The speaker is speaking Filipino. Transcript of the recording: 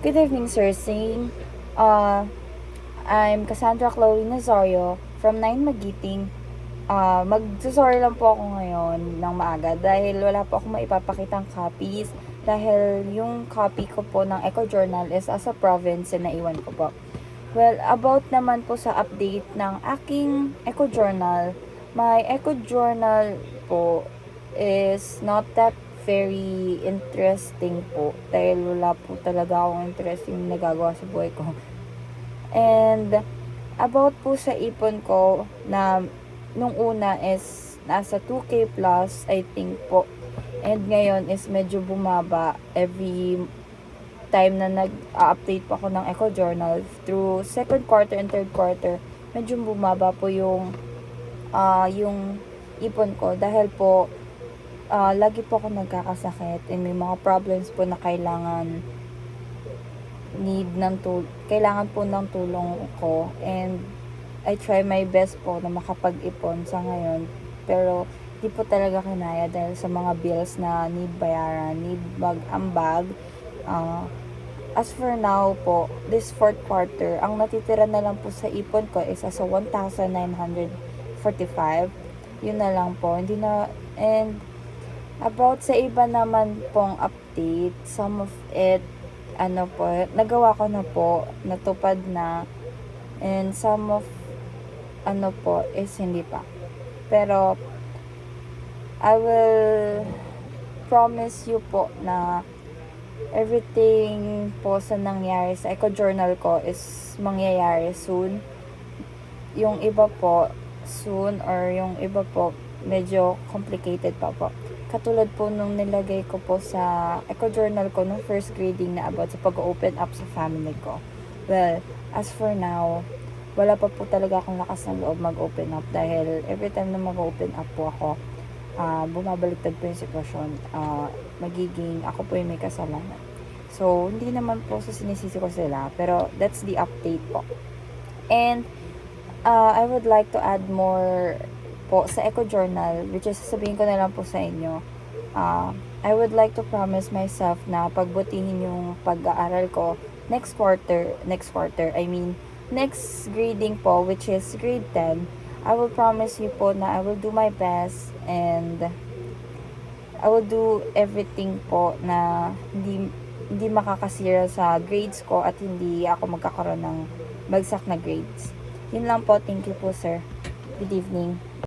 Good evening, Sir Singh. Uh, I'm Cassandra Chloe Nazario from 9 Magiting. Magsusorry lang po ako ngayon ng maaga dahil wala po akong maipapakitang copies dahil yung copy ko po ng Eco Journal is as a province na naiwan ko po. Well, about naman po sa update ng aking Eco Journal, my Eco Journal po is not that very interesting po dahil wala po talaga akong interesting nagagawa sa buhay ko. And about po sa ipon ko na nung una is nasa 2K plus I think po. And ngayon is medyo bumaba every time na nag-update po ako ng Eco Journal through second quarter and third quarter. Medyo bumaba po yung ipon ko dahil po lagi po ako nagkakasakit and may mga problems po na kailangan po ng tulong ko, and I try my best po na makapag-ipon sa ngayon, pero di po talaga kinaya dahil sa mga bills na need bayaran, need mag-ambag. As for now po, this fourth quarter, ang natitira na lang po sa ipon ko is asa 1,945. Yun na lang po. Hindi na, and about sa iba naman pong update, some of it, nagawa ko na po, natupad na, and some of, is hindi pa. Pero, I will promise you po na everything po sa nangyari sa Eco Journal ko is mangyayari soon. Yung iba po, soon, or yung iba po, medyo complicated pa po. Katulad po nung nilagay ko po sa Eco Journal ko nung first grading na about sa pag-open up sa family ko. Well, as for now, wala pa po talaga akong lakas ng loob mag-open up dahil every time na mag-open up po ako, bumabaliktad po yung sitwasyon. Magiging ako po yung may kasalanan. So, hindi naman po sa sinisisi ko sila, pero that's the update po. And, I would like to add more po sa Eco Journal, which is sasabihin ko na lang po sa inyo. I would like to promise myself na pagbutihin yung pag-aaral ko next quarter, next grading po, which is grade 10. I will promise you po na I will do my best and I will do everything po na hindi makakasira sa grades ko at hindi ako magkakaroon ng bagsak na grades. Yun lang po. Thank you po, sir. Good evening.